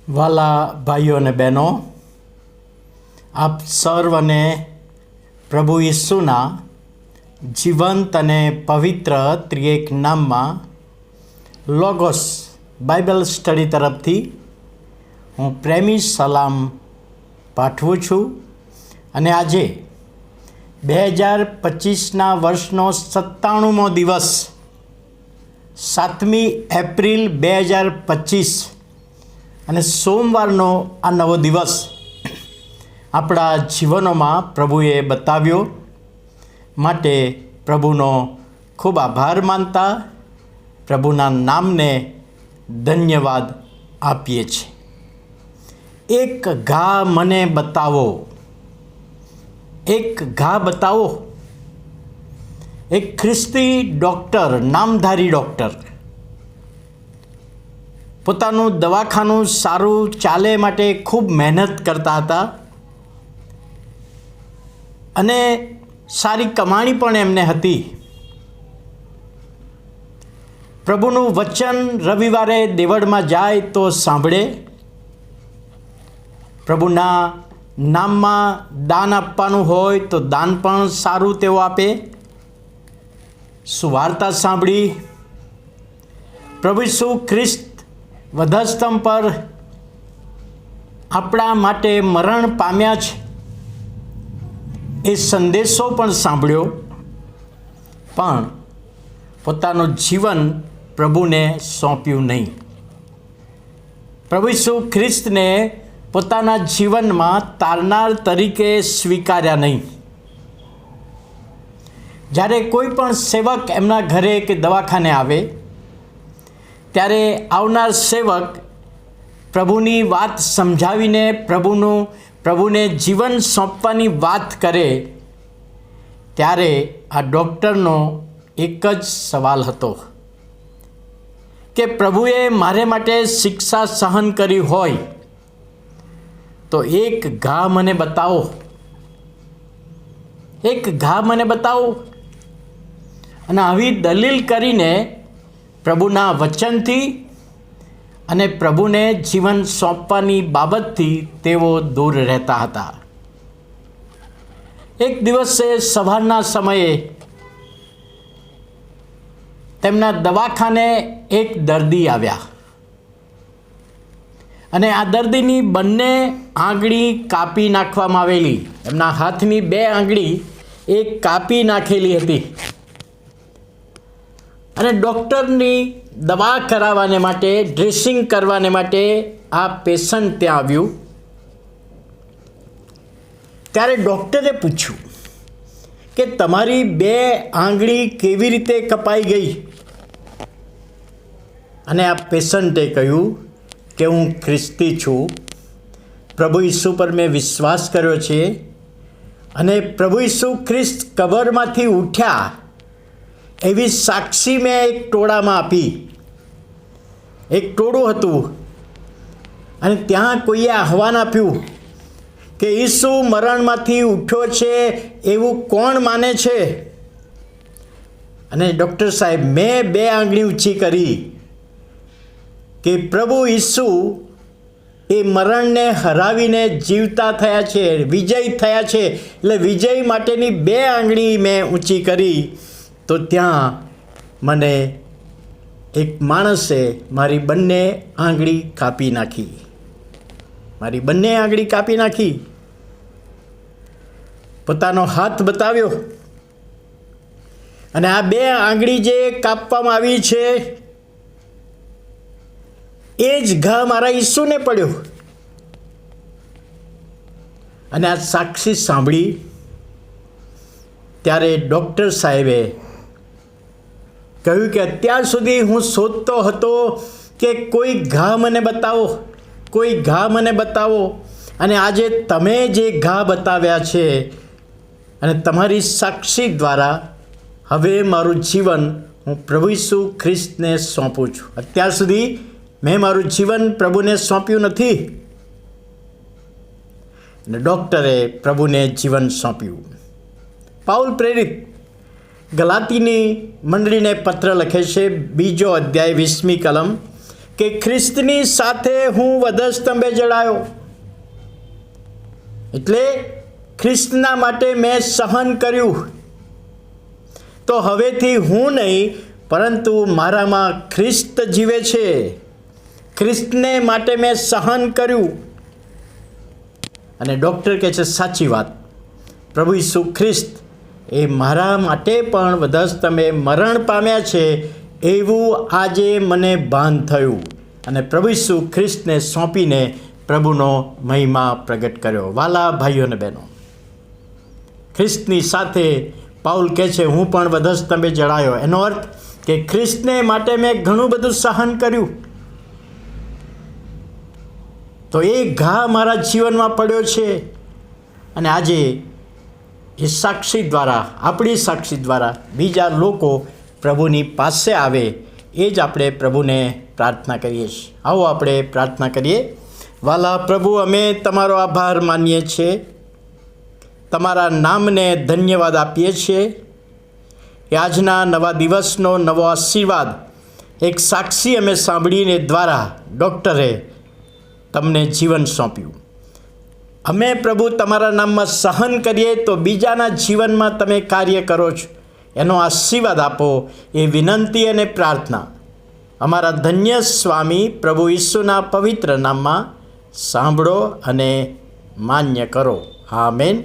વાલા ભાઈઓ અને બહેનો, આપ સર્વને પ્રભુ ઈસુના જીવંત અને પવિત્ર ત્રિએક નામમાં લોગોસ બાઇબલ સ્ટડી તરફથી હું પ્રેમી સલામ પાઠવું છું. અને આજે 2025ના વર્ષનો 97મો દિવસ 7મી એપ્રિલ 2025 અને સોમવારનો આ નવો દિવસ આપણા જીવનોમાં પ્રભુએ બતાવ્યો માટે પ્રભુનો ખૂબ આભાર માનતા પ્રભુના નામને ધન્યવાદ આપીએ છીએ. એક ઘા મને બતાવો, એક ઘા બતાવો. એક ખ્રિસ્તી ડૉક્ટર, નામધારી ડૉક્ટર, પોતાનું દવાખાનું સારું ચાલે માટે ખૂબ મહેનત કરતા હતા અને સારી કમાણી પણ એમને હતી. પ્રભુનું વચન રવિવારે દેવળમાં જાય તો સાંભળે, પ્રભુના નામમાં દાન આપવાનું હોય તો દાન પણ સારું તેઓ આપે. સુવાર્તા સાંભળી, પ્રભુ ઈસુ ખ્રિસ્ત વધસ્તંભ પર આપણા માટે મરણ પામ્યા છે એ સંદેશો પણ સાંભળ્યો, પણ પોતાનું જીવન પ્રભુને સોંપ્યું નહીં. પ્રભુ ઈસુ ખ્રિસ્તને પોતાના જીવનમાં તારનાર તરીકે સ્વીકાર્યા નહીં. જ્યારે કોઈ પણ સેવક એમના ઘરે કે દવાખાને આવે ત્યારે આવનાર સેવક પ્રભુની વાત સમજાવીને પ્રભુને જીવન સોંપવાની વાત કરે ત્યારે આ ડૉક્ટરનો એક જ સવાલ હતો કે પ્રભુએ મારે માટે શિક્ષા સહન કરી હોય તો એક ઘા મને બતાવો, એક ઘા મને બતાવો. અને આવી દલીલ કરીને પ્રભુના વચનથી અને પ્રભુને જીવન સોંપવાની બાબતથી તેઓ દૂર રહેતા હતા. એક દિવસે સવારના સમયે તેમના દવાખાને એક દર્દી આવ્યા અને આ દર્દીની બંને આંગળી કાપી નાખવામાં આવેલી. એમના હાથની 2 આંગળી એક કાપી નાખેલી હતી અને ડૉક્ટરની દવા કરાવવાને માટે, ડ્રેસિંગ કરવાને માટે આ પેશન્ટ ત્યાં આવ્યું. ત્યારે ડૉક્ટરે પૂછ્યું કે તમારી 2 આંગળી કેવી રીતે કપાઈ ગઈ? અને આ પેશન્ટે કહ્યું કે હું ખ્રિસ્તી છું, પ્રભુ ઈસુ પર મેં વિશ્વાસ કર્યો છે અને પ્રભુ ઈસુ ખ્રિસ્ત કબરમાંથી ઉઠ્યા એવી સાક્ષી મેં એક ટોળામાં આપી. એક ટોળું હતું અને ત્યાં કોઈએ આહવાન આપ્યું કે ઈસુ મરણમાંથી ઉઠ્યો છે એવું કોણ માને છે? અને ડૉક્ટર સાહેબ મેં 2 આંગળી ઊંચી કરી કે પ્રભુ ઈસુ એ મરણને હરાવીને જીવતા થયા છે, વિજય થયા છે. એટલે વિજય માટેની 2 આંગળી મેં ઊંચી કરી તો ત્યાં મને એક માણસે મારી બંને આંગળી કાપી નાખી, મારી બંને આંગળી કાપી નાખી. પોતાનો હાથ બતાવ્યો અને આ 2 આંગળી જે કાપવામાં આવી છે એ જ ઘા મારા ઈસુને પડ્યો. અને આ સાક્ષી સાંભળી ત્યારે ડૉક્ટર સાહેબે કહ્યું કે અત્યાર સુધી હું શોધતો હતો કે કોઈ ઘા મને બતાવો, કોઈ ઘા મને બતાવો. અને આજે તમે જે ઘા બતાવ્યા છે અને તમારી સાક્ષી દ્વારા હવે મારું જીવન હું પ્રભુ ઈસુ ખ્રિસ્તને સોંપું છું. અત્યાર સુધી મેં મારું જીવન પ્રભુને સોંપ્યું નથી. અને ડૉક્ટરે પ્રભુને જીવન સોંપ્યું. પાઉલ પ્રેરિત ગલાતીની મંડળીને પત્ર લખે છે, 2 અધ્યાય 20મી કલમ કે ખ્રિસ્તની સાથે હું વધસ્તંભે જડાયો, એટલે ખ્રિસ્તના માટે મેં સહન કર્યું. તો હવેથી હું નહીં, પરંતુ મારામાં ખ્રિસ્ત જીવે છે. ખ્રિસ્તને માટે મેં સહન કર્યું. અને ડૉક્ટર કહે છે સાચી વાત, પ્રભુ ઈસુ ખ્રિસ્ત એ મારા માટે પણ વધસ્તંભે મરણ પામ્યા છે, એવું આજે મને ભાન થયું. અને પ્રભુ ઈસુ ખ્રિસ્તને સોંપીને પ્રભુનો મહિમા પ્રગટ કર્યો. વાલા ભાઈઓ અને બહેનો, ખ્રિસ્તની સાથે પાઉલ કહે છે હું પણ વધસ્તંભે જડાયો. એનો અર્થ કે ખ્રિસ્તને માટે મેં ઘણું બધું સહન કર્યું. તો એ ઘા મારા જીવનમાં પડ્યો છે. અને આજે એ સાક્ષી દ્વારા, આપણી સાક્ષી દ્વારા બીજા લોકો પ્રભુની પાસે આવે, એ જ આપણે પ્રભુને પ્રાર્થના કરીએ છીએ. આવો આપણે પ્રાર્થના કરીએ. વાલા પ્રભુ, અમે તમારો આભાર માનીએ છીએ, તમારા નામને ધન્યવાદ આપીએ છીએ કે આજના નવા દિવસનો નવો આશીર્વાદ એક સાક્ષી અમે સાંભળીને દ્વારા ડૉક્ટરે તમને જીવન સોંપ્યું. અમે પ્રભુ તમારા નામમાં સહન કરીએ તો બીજાના જીવનમાં તમે કાર્ય કરો છો, એનો આશીર્વાદ આપો, એ વિનંતી અને પ્રાર્થના અમારા ધન્ય સ્વામી પ્રભુ ઈસુના પવિત્ર નામમાં સાંભળો અને માન્ય કરો. આમેન.